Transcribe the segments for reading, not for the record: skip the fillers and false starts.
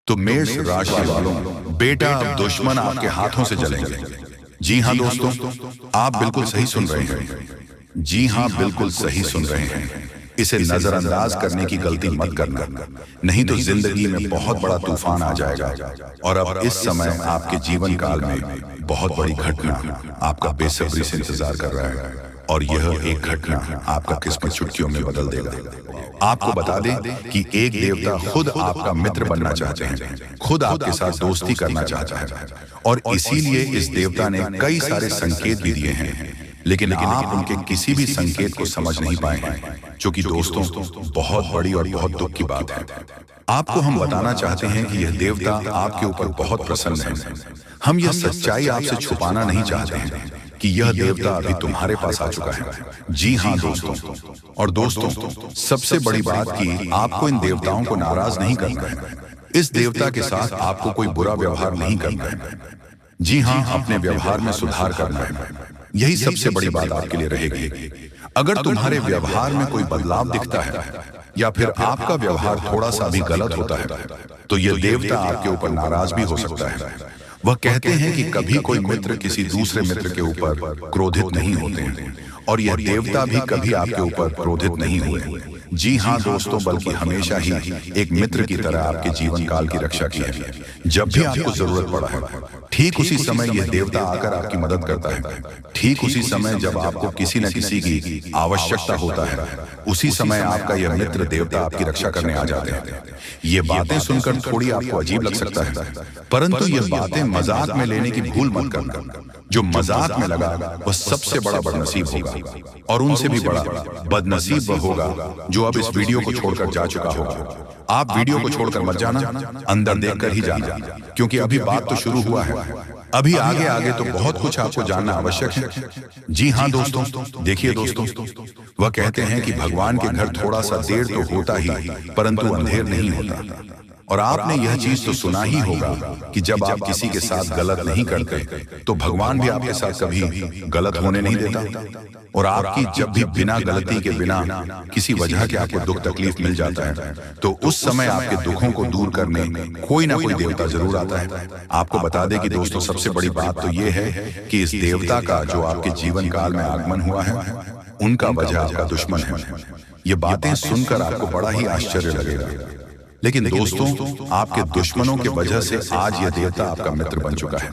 तो मेष राशि वालों, बेटा अब दुश्मन आपके हाथों से जलेंगे। जी हाँ दोस्तों, आप बिल्कुल सही सुन रहे हैं। जी हाँ, बिल्कुल सही सुन रहे हैं। इसे नजरअंदाज करने की गलती मत करना, नहीं तो जिंदगी में बहुत बड़ा तूफान आ जाएगा। और अब इस समय आपके जीवन काल में बहुत बड़ी घटना आपका बेसब्री से इंतजार कर रहा है, और यह एक घटना आपका किस्मत चुटकियों में बदल देगा। आपको बता दें कि एक देवता खुद आपका मित्र बनना चाहते हैं, खुद आपके साथ दोस्ती करना चाहता है, और इसीलिए इस देवता ने कई सारे संकेत भी दिए हैं, लेकिन आप उनके किसी भी संकेत को समझ नहीं पाए हैं, जो कि दोस्तों बहुत बड़ी और बहुत दुख की बात है। आपको हम बताना चाहते हैं कि यह देवता आपके ऊपर बहुत प्रसन्न है। हम यह सच्चाई आपसे छुपाना नहीं चाहते हैं कि यह देवता अभी तुम्हारे पास आ चुका है। जी हाँ दोस्तों, और दोस्तों सबसे बड़ी बात कि आपको इन देवताओं को नाराज नहीं करना है। इस देवता के साथ आपको कोई बुरा व्यवहार नहीं करना है। जी हाँ, अपने व्यवहार में सुधार करना है। यही सबसे बड़ी बात आपके लिए रहेगी। अगर तुम्हारे व्यवहार में कोई बदलाव दिखता है या फिर आपका व्यवहार थोड़ा सा भी गलत होता है, तो यह देवता आपके ऊपर नाराज भी हो सकता है। वह कहते हैं कि कभी कोई मित्र किसी दूसरे मित्र के ऊपर क्रोधित नहीं होते हैं, और यह देवता भी कभी आपके ऊपर क्रोधित नहीं हुए। जी हाँ दोस्तों, बल्कि हमेशा ही एक मित्र की तरह आपके जीवन काल की रक्षा की है। जब भी आपको जरूरत पड़ा है, ठीक उसी समय यह देवता आकर आपकी मदद करता है। ठीक उसी समय जब आपको किसी न किसी की आवश्यकता होता है, उसी समय आपका यह मित्र देवता आपकी रक्षा करने आ जाते हैं। ये बातें सुनकर थोड़ी आपको अजीब लग सकता है, परंतु ये बातें मजाक में लेने की भूल मत करना। जो मजाक में लगा वह सबसे बड़ा बदनसीब होगा, और उनसे भी बड़ा बदनसीब वह होगा जो अब इस वीडियो को छोड़कर जा चुका होगा। आप वीडियो को छोड़कर मत जाना, अंदर देखकर ही जाना, क्योंकि अभी बात तो शुरू हुआ है। अभी आगे आगे तो बहुत कुछ आपको जानना आवश्यक है। जी हाँ दोस्तों, देखिए दोस्तों, वह कहते हैं कि भगवान के घर थोड़ा सा देर तो होता ही, परंतु अंधेर नहीं होता। और आपने यह चीज तो सुना ही होगा कि जब आप किसी के साथ गलत नहीं करते, तो भगवान भी आपके साथ कभी गलत होने नहीं देता। और आपकी जब भी बिना गलती के, बिना किसी वजह के आपको दुख तकलीफ मिल जाता है, तो उस समय आपके दुखों को दूर करने कोई ना कोई देवता जरूर आता है। आपको बता दें कि दोस्तों सबसे बड़ी बात तो ये है कि इस देवता का जो आपके जीवन काल में आगमन हुआ है, उनका वजह आपका दुश्मन है। ये बातें सुनकर आपको बड़ा ही आश्चर्य लगेगा, लेकिन दोस्तों आपके दुश्मनों के वजह से आज यह देवता आपका मित्र बन चुका है,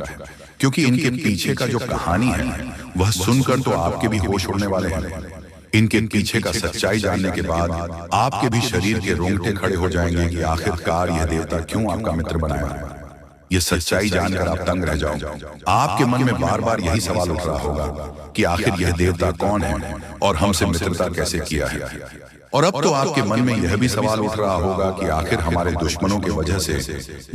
क्योंकि इनके पीछे का जो कहानी है वह सुनकर तो आपके भी होश उड़ने वाले हैं। इनके पीछे का सच्चाई जानने के बाद आपके भी शरीर के रोंगटे खड़े हो जाएंगे कि आखिरकार यह देवता क्यों आपका मित्र बनाया। यह सच्चाई जानकर आप तंग रह जाओ। आपके मन में बार बार यही सवाल उठ रहा होगा कि आखिर यह देवता कौन है और हमसे मित्रता कैसे किया है। और अब तो आपके मन में यह भी सवाल उठ रहा होगा कि आखिर हमारे दुश्मनों की वजह से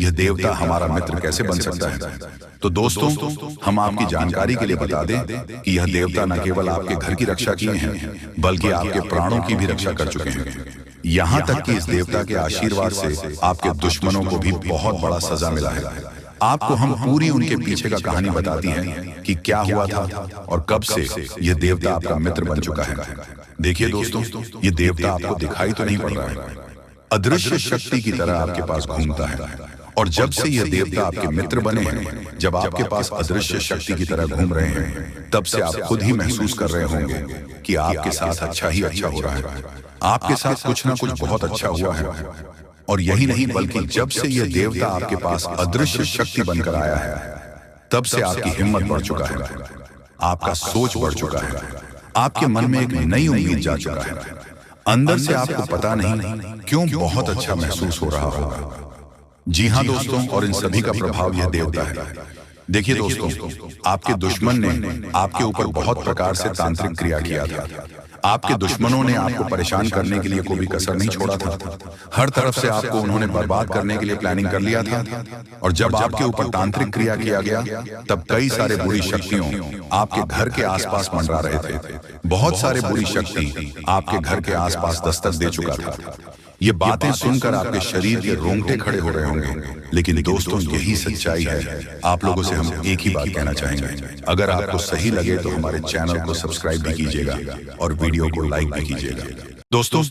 यह देवता हमारा मित्र कैसे बन सकता है। तो दोस्तों हम आपकी जानकारी के लिए बता दें कि यह देवता न केवल आपके घर की रक्षा किए हैं, बल्कि आपके प्राणों की भी रक्षा कर चुके हैं। यहाँ तक कि इस देवता के आशीर्वाद से आपके दुश्मनों को भी बहुत बड़ा सजा मिला है। आपको हम पूरी उनके पीछे का कहानी बताती हैं कि क्या हुआ था और कब से यह देवता आपका मित्र बन चुका है। देखिए दोस्तों, ये देवता आपको दिखाई तो नहीं पड़ रहा है, अदृश्य शक्ति की तरह आपके पास घूमता है। और जब से यह देवता आपके मित्र बने हैं, जब आपके पास अदृश्य शक्ति की तरह घूम रहे हैं, तब से आप खुद ही महसूस कर रहे होंगे कि आपके साथ अच्छा ही अच्छा हो रहा है। आपके साथ कुछ ना कुछ बहुत अच्छा हुआ है। और यही नहीं, बल्कि जब से यह देवता आपके पास अदृश्य शक्ति बनकर आया है, तब से आपकी हिम्मत बढ़ चुका है, आपका सोच बढ़ चुका है, आपके मन में एक नई उम्मीद जा चुका है। अंदर से आपको पता नहीं क्यों बहुत अच्छा महसूस हो रहा होगा। जी हाँ दोस्तों, और इन सभी का प्रभाव यह देवता है। देखिए दोस्तों, आपके दुश्मन ने आपके ऊपर बहुत प्रकार से तांत्रिक क्रिया किया था। आपके दुश्मनों ने आपको परेशान करने के लिए कोई भी कसर नहीं छोड़ा था। हर तरफ से आपको उन्होंने बर्बाद करने के लिए प्लानिंग कर लिया था। और जब आपके ऊपर तांत्रिक क्रिया किया गया, तब कई सारे बुरी शक्तियों आपके घर के आसपास मंडरा रहे थे। बहुत सारे बुरी शक्ति आपके घर के आसपास दस्तक दे चुका था। ये बातें सुनकर आपके शरीर के रोंगटे खड़े हो रहे होंगे, लेकिन दोस्तों यही सच्चाई है। आप लोगों से हम एक ही बात कहना चाहेंगे, अगर आपको सही लगे तो हमारे चैनल को सब्सक्राइब भी कीजिएगा और वीडियो को लाइक भी कीजिएगा। दोस्तों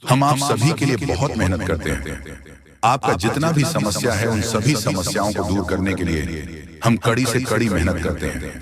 हम आप सभी के लिए बहुत मेहनत करते हैं, आपका जितना भी समस्या है उन सभी समस्याओं को दूर करने के लिए हम कड़ी से कड़ी मेहनत करते हैं।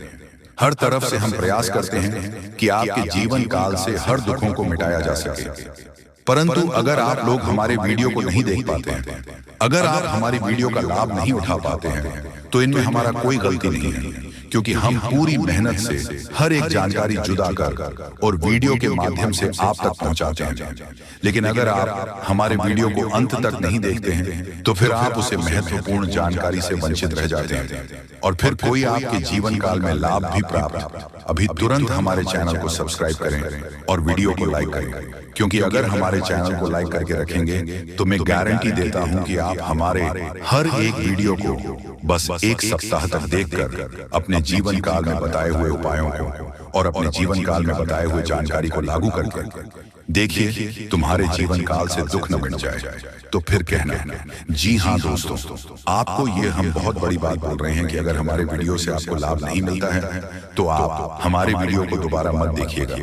हर तरफ से हम प्रयास करते हैं कि आपके जीवन काल से हर दुखों को मिटाया जा सके। परंतु अगर आप लोग हमारे वीडियो को नहीं देख पाते हैं, अगर आप हमारी वीडियो का लाभ नहीं उठा पाते हैं, तो इनमें हमारा कोई गलती नहीं है, क्योंकि हम पूरी मेहनत से हर एक जानकारी जुदा कर और वीडियो के माध्यम से आप तक पहुंचाते हैं। लेकिन अगर आप हमारे वीडियो को अंत तक नहीं देखते हैं, तो फिर आप उसे महत्वपूर्ण जानकारी से वंचित रह जाते हैं और फिर कोई आपके जीवन काल में लाभ भी प्राप्त। अभी तुरंत हमारे चैनल को सब्सक्राइब करें और वीडियो को लाइक करें, क्योंकि अगर हमारे चैनल को लाइक करके रखेंगे तो मैं गारंटी देता हूं कि आप हमारे हर एक वीडियो को बस एक सप्ताह तक देखकर अपने जीवन काल में बताए हुए उपायों को और अपने जीवन काल में बताए हुए जानकारी को लागू करके देखिए तुम्हारे जीवन काल से दुख न मिट जाए। तो फिर कहना, जी हाँ दोस्तों, आपको ये हम बहुत बड़ी बात बोल रहे हैं कि अगर हमारे वीडियो से आपको लाभ नहीं मिलता है तो आप हमारे वीडियो को दोबारा मत देखिएगा।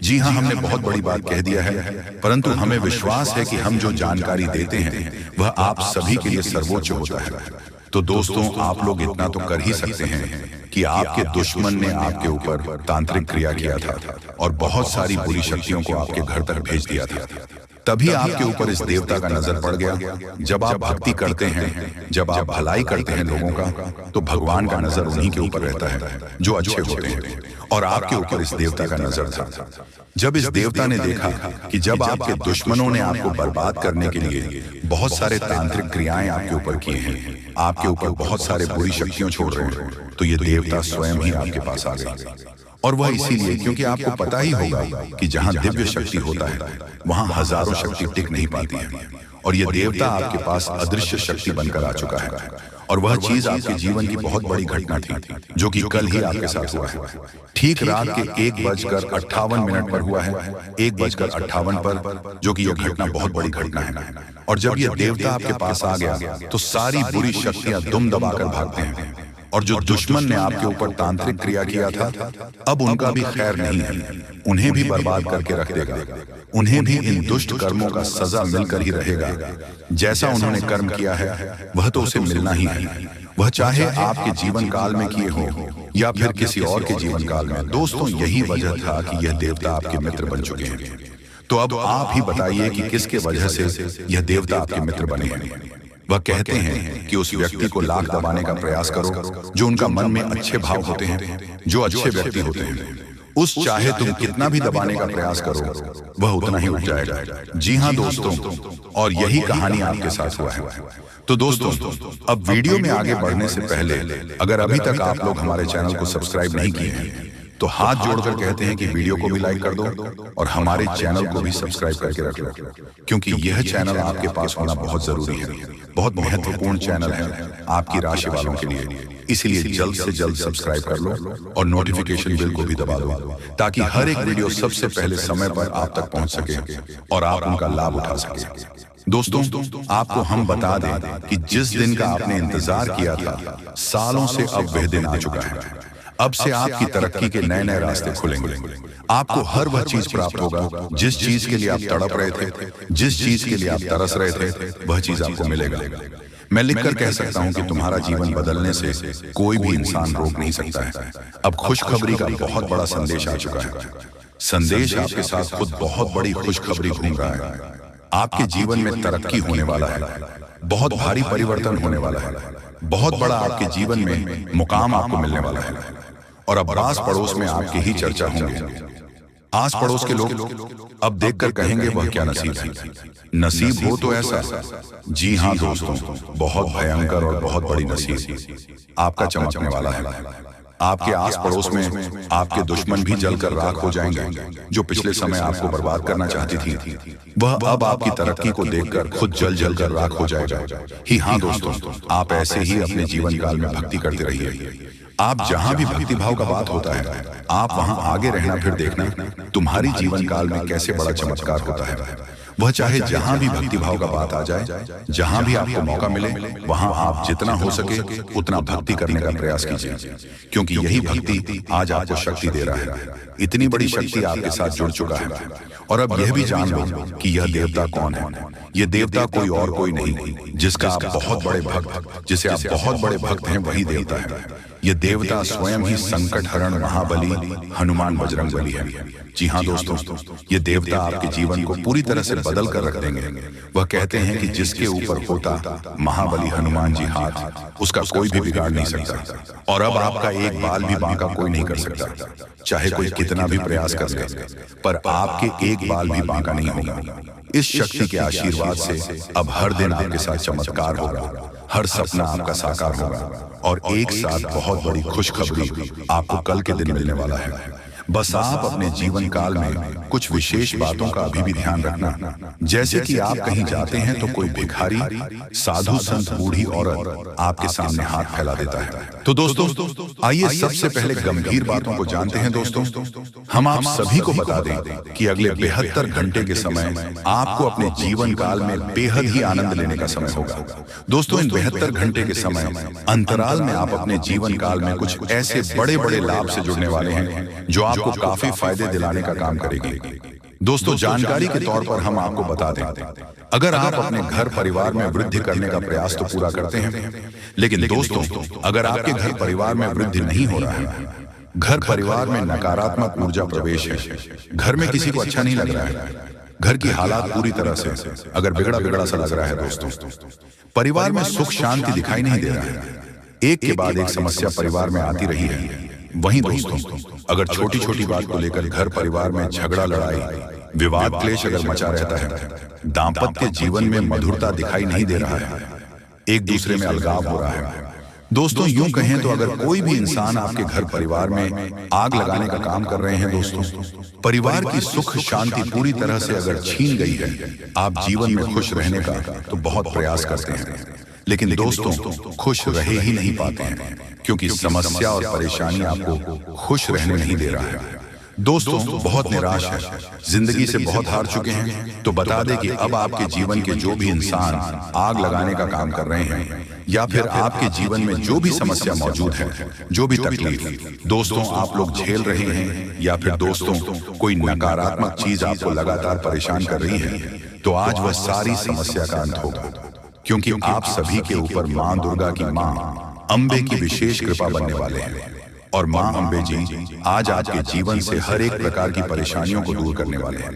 जी हाँ, हमने बहुत बड़ी बात कह दिया है, परंतु हमें विश्वास है कि हम जो जानकारी देते हैं वह आप सभी के लिए सर्वोच्च होता है। तो दोस्तों, आप लोग इतना तो कर ही सकते हैं कि आपके दुश्मन ने आपके ऊपर तांत्रिक क्रिया किया था और बहुत सारी बुरी शक्तियों को आपके घर तक भेज दिया था। तभी आपके ऊपर इस देवता का नजर पड़ गया। जब आप भक्ति करते हैं, जब आप भलाई करते हैं लोगों का, तो भगवान का नजर उन्हीं के ऊपर रहता है जो अच्छे होते हैं, और आपके ऊपर इस देवता का नजर था। जब इस देवता ने देखा कि जब आपके दुश्मनों ने आपको बर्बाद करने के लिए बहुत सारे तांत्रिक क्रियाएं आपके ऊपर किए हैं, आपके ऊपर बहुत सारे बुरी शक्तियां छोड़ रहे हैं, तो ये देवता स्वयं ही आपके पास आ गए। और वह इसीलिए क्योंकि आपको पता ही होगा कि जहां दिव्य शक्ति होता है वहां हजारों शक्ति टिक नहीं पाती है, और ये देवता आपके पास अदृश्य शक्ति बनकर आ चुका है। और वह चीज आपके जीवन की बहुत बड़ी घटना थी जो कि कल ही आपके साथ हुआ है। ठीक रात के 1:58 पर हुआ है, 1:58 पर, जो कि यह घटना बहुत बड़ी घटना है। और जब यह देवता आपके पास आ गया तो सारी बुरी शक्तियां दुम दबाकर भागते हैं, और जो दुश्मन ने आपके ऊपर तांत्रिक क्रिया किया था अब उनका भी खैर नहीं है, उन्हें भी बर्बाद करके रख देगा। उन्हें भी इन दुष्ट कर्मों का सजा मिलकर ही रहेगा। जैसा उन्होंने कर्म किया है वह तो उसे मिलना ही है, वह चाहे आपके जीवन काल में किए हो या फिर किसी और के जीवन काल में। दोस्तों, यही वजह था कि यह देवता आपके मित्र बन चुके हैं। तो अब आप ही बताइए कि किसके वजह से यह देवता आपके मित्र बने हैं। वह कहते हैं कि उस व्यक्ति को लाख दबाने का प्रयास करो जो उनका मन में अच्छे भाव होते हैं, जो अच्छे व्यक्ति होते हैं। उस चाहे तुम कितना भी दबाने का प्रयास करो वह उतना ही उठ जाएगा। जी हाँ दोस्तों, और यही कहानी आपके साथ हुआ है। तो दोस्तों, अब वीडियो में आगे बढ़ने से पहले अगर अभी तक आप लोग हमारे चैनल को सब्सक्राइब नहीं किए हैं तो हाथ जोड़कर कहते हैं कि वीडियो को भी लाइक कर दो और हमारे चैनल को भी सब्सक्राइब करके रख लो, क्योंकि यह चैनल आपके पास होना बहुत जरूरी है, बहुत महत्वपूर्ण चैनल है आपकी राशि वालों के लिए। इसलिए जल्द से जल्द सब्सक्राइब कर लो और नोटिफिकेशन बिल को भी दबा दो, ताकि हर एक वीडियो सबसे पहले समय पर आप तक पहुंच सके और आप उनका लाभ उठा सके। दोस्तों, आपको हम बता दें कि जिस दिन का आपने इंतजार किया था, सालों से अब वह दिन आ चुका है। अब से आपकी तरक्की के नए नए रास्ते खुलेंगे। आपको हर वह चीज प्राप्त होगा जिस चीज के लिए आप तड़प रहे थे, जिस चीज के लिए आप तरस रहे थे, वह चीज आपको मिलेगा। मैं लिखकर कह सकता हूं कि तुम्हारा जीवन बदलने से कोई भी इंसान रोक नहीं सकता है। अब खुशखबरी का बहुत बड़ा संदेश आ चुका है। संदेश आपके साथ खुद बहुत बड़ी खुशखबरी घूम रहा है। आपके जीवन में तरक्की होने वाला है, बहुत भारी परिवर्तन होने वाला है, बहुत बड़ा आपके जीवन में मुकाम आपको मिलने वाला है। और अब आस पड़ोस में आपकी ही चर्चा होंगे। आस पड़ोस के लोग अब देखकर कहेंगे वह क्या नसीब है। नसीब हो तो ऐसा, जी हाँ दोस्तों, बहुत भयंकर और बहुत बड़ी नसीब आपका चमकने वाला है। आपके आस पड़ोस में आपके दुश्मन भी जलकर राख हो जाएंगे। जो पिछले समय आपको बर्बाद करना चाहती थी वह अब आपकी तरक्की को देखकर खुद जल जल कर राख हो जाएगा। ही हाँ दोस्तों, आप ऐसे ही अपने जीवन काल में भक्ति करते रहिए। आप जहां भी भक्ति भाव का बात होता है आप वहां आगे रहना, फिर देखना तुम्हारी जीवन काल में कैसे बड़ा चमत्कार होता है। वह चाहे जहां भी भक्ति भाव का बात आ जाए, जहां भी आपको मौका मिले, वहां आप जितना हो सके उतना भक्ति करने का प्रयास कीजिए, क्योंकि यही भक्ति आज आपको शक्ति दे रहा है। इतनी बड़ी शक्ति आपके साथ जुड़ चुका है। और अब यह भी जान लो कि यह देवता कौन है। यह देवता कोई और कोई नहीं, जिसका आप बहुत बड़े भक्त, जिसे आप बहुत बड़े भक्त हैं, वही देवता है। यह देवता स्वयं ही संकट हरण महाबली हनुमान बजरंग बली है। जी हाँ दोस्तों, ये देवता आपके जीवन को पूरी तरह से बदल कर रख देंगे। वह कहते हैं कि जिसके ऊपर होता महाबली हनुमान जी हाथ, उसका कोई भी बिगाड़ नहीं सकता। और अब आपका एक बाल भी बांका कोई नहीं कर सकता, चाहे कोई कितना भी प्रयास कर ले, पर आपके एक बाल भी बांका नहीं होगा। इस शक्ति के आशीर्वाद से अब हर दिन आपके साथ चमत्कार होगा, हर सपना आपका साकार होगा, और एक साथ बहुत बड़ी खुशखबरी आपको कल के दिन मिलने वाला है। बस आप अपने जीवन काल में कुछ विशेष बातों का अभी भी ध्यान रखना, जैसे कि आप कहीं जाते हैं तो कोई भिखारी, साधु संत, बूढ़ी औरत आपके सामने हाथ फैला देता है। तो दोस्तों आइए सबसे पहले गंभीर बातों को जानते हैं। दोस्तों हम आप सभी को बता दें कि अगले 72 घंटे के समय आपको अपने जीवन काल में बेहद ही आनंद लेने का समय होगा। दोस्तों इन 72 घंटे के समय अंतराल में आप अपने जीवन काल में कुछ ऐसे बड़े बड़े लाभ से जुड़ने वाले हैं जो आपको काफी फायदे दिलाने का काम करेगी। दोस्तों जानकारी के तौर पर हम आपको बता दें, अगर आप अपने घर परिवार में वृद्धि करने का प्रयास तो पूरा करते हैं, लेकिन दोस्तों अगर आपके घर परिवार में वृद्धि नहीं हो रहा है, घर परिवार में नकारात्मक ऊर्जा प्रवेश है, घर में किसी को अच्छा नहीं लग रहा है, घर की हालात पूरी तरह से अगर बिगड़ा बिगड़ा सा लग रहा है, दोस्तों परिवार में सुख शांति दिखाई नहीं दे रहा है, एक के बाद एक समस्या परिवार में आती रही है। वहीं दोस्तों अगर छोटी छोटी बात को लेकर घर परिवार में झगड़ा, लड़ाई, विवाद, क्लेश अगर मचा रहता है, दाम्पत्य जीवन में मधुरता दिखाई नहीं दे रहा है, एक दूसरे में अलगाव हो रहा है, दोस्तों यूं कहें तो अगर कोई भी इंसान आपके घर परिवार में आग लगाने का काम कर रहे हैं, दोस्तों परिवार की सुख शांति पूरी तरह से अगर छीन गई है, आप जीवन में खुश रहने का तो बहुत प्रयास करते हैं, लेकिन दोस्तों खुश रहे ही नहीं पाते हैं, क्योंकि समस्या और परेशानी आपको खुश रहने नहीं दे रहा है। दोस्तों बहुत निराश है, जिंदगी से बहुत हार चुके हैं, तो बता दें कि अब आपके जीवन के जो भी इंसान आग लगाने का काम कर रहे हैं, या फिर आपके जीवन में जो भी समस्या मौजूद है, जो भी तकलीफ दोस्तों आप लोग झेल रहे हैं, या फिर दोस्तों कोई नकारात्मक चीज आपको लगातार परेशान कर रही है, तो आज वह सारी समस्या का अंत होगा, क्योंकि आप सभी के ऊपर मां दुर्गा की मां अंबे की विशेष कृपा बनने वाले हैं। और मां अंबे जी आज आपके जीवन से हर एक प्रकार की परेशानियों को दूर करने वाले हैं।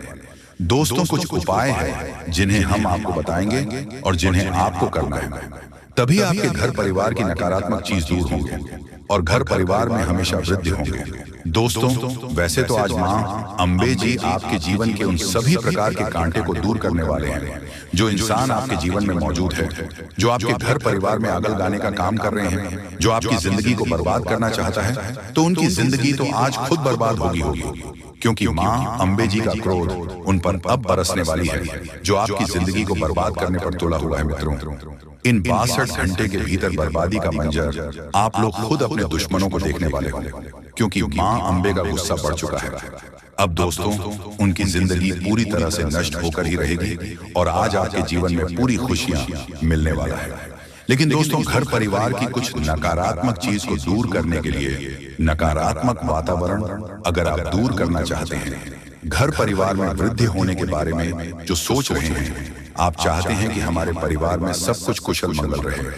दोस्तों कुछ उपाय हैं जिन्हें हम आपको बताएंगे और जिन्हें आपको करना है, तभी आपके घर परिवार की नकारात्मक चीज दूर होंगे और घर परिवार में हमेशा वृद्धि होंगे। दोस्तों वैसे तो आज मां अंबे जी आपके जीवन के उन सभी प्रकार के कांटे को दूर करने वाले हैं जो इंसान आपके जीवन में मौजूद है, जो आपके घर परिवार में आग लगाने का काम कर रहे हैं, जो आपकी जिंदगी को बर्बाद करना चाहता है, तो उनकी जिंदगी तो आज खुद बर्बाद होगी, क्योंकि मां अंबे जी का क्रोध उन पर अब बरसने वाली है, जो आपकी जिंदगी को बर्बाद करने पर तुला हुआ है। मित्रों इन 62 घंटे के भीतर बर्बादी का मंजर आप लोग खुद अपने दुश्मनों को देखने वाले हो, क्योंकि मां अंबे का गुस्सा बढ़ चुका है। अब दोस्तों उनकी जिंदगी पूरी तरह से नष्ट होकर ही रहेगी और आज आपके जीवन में पूरी खुशियां मिलने वाला है। लेकिन दोस्तों घर परिवार की कुछ नकारात्मक चीज को दूर करने के लिए, नकारात्मक वातावरण अगर आप दूर करना चाहते हैं, घर परिवार में वृद्धि होने के बारे में जो सोच रहे हैं, आप चाहते हैं कि हमारे परिवार में सब कुछ कुशल मंगल रहे,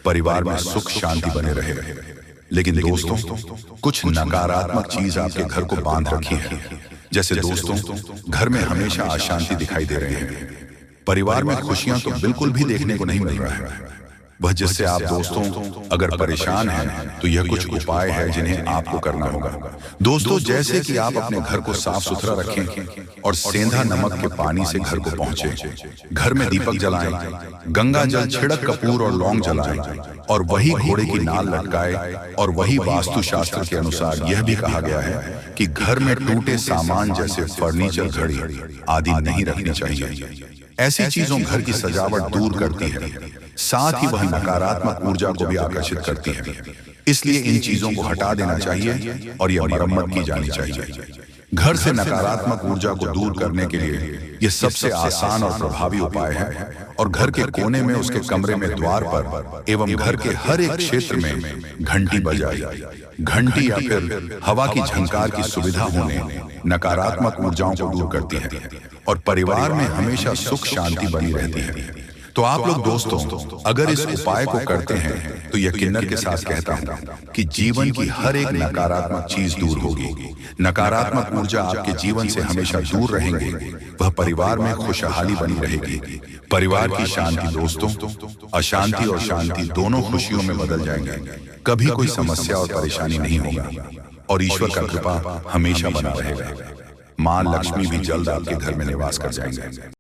परिवार में सुख शांति बने रहे, लेकिन दोस्तों कुछ नकारात्मक चीज आपके घर को बांध रखी है। जैसे दोस्तों घर में हमेशा अशांति दिखाई दे रहे हैं, परिवार में खुशियां तो बिल्कुल भी देखने को नहीं मिल रहा है। वह जिससे आप दोस्तों अगर परेशान हैं तो यह कुछ उपाय है जिन्हें आपको करना होगा। दोस्तों जैसे कि आप अपने घर को साफ सुथरा रखें और सेंधा नमक के पानी से घर को पहुंचे, घर में दीपक जलाएं, गंगा जल छिड़क कपूर और लौंग जलाएं और वही घोड़े की नाल लटकाए। और वही वास्तु शास्त्र के अनुसार यह भी कहा गया है कि घर में टूटे सामान जैसे फर्नीचर, घड़ी आदि नहीं रखनी चाहिए। ऐसी चीजों घर की सजावट दूर करती है, साथ ही वह नकारात्मक ऊर्जा को भी आकर्षित करती है। इसलिए इन चीजों को हटा देना चाहिए और यह मरम्मत की जानी चाहिए। घर से नकारात्मक ऊर्जा को दूर करने के लिए यह सबसे आसान और प्रभावी उपाय है। और घर के कोने में उसके कमरे में द्वार पर एवं घर के हर एक क्षेत्र में घंटी बजाई। घंटी या फिर हवा की झंकार की सुविधा होने नकारात्मक ऊर्जाओं को दूर करती है और परिवार में हमेशा सुख शांति बनी रहती है। तो आप लोग दोस्तों, अगर इस उपाय को करते हैं तो यकीनन के साथ कहता हूं कि जीवन की हर एक नकारात्मक चीज दूर होगी। नकारात्मक ऊर्जा आपके जीवन से हमेशा दूर रहेंगे, वह परिवार में खुशहाली बनी रहेगी। परिवार की शांति दोस्तों, अशांति और शांति दोनों खुशियों में बदल जाएंगे। कभी कोई समस्या और परेशानी नहीं होगा और ईश्वर का कृपा हमेशा बना रहेगा। मां लक्ष्मी भी जल्द आपके घर में निवास कर जाएंगे।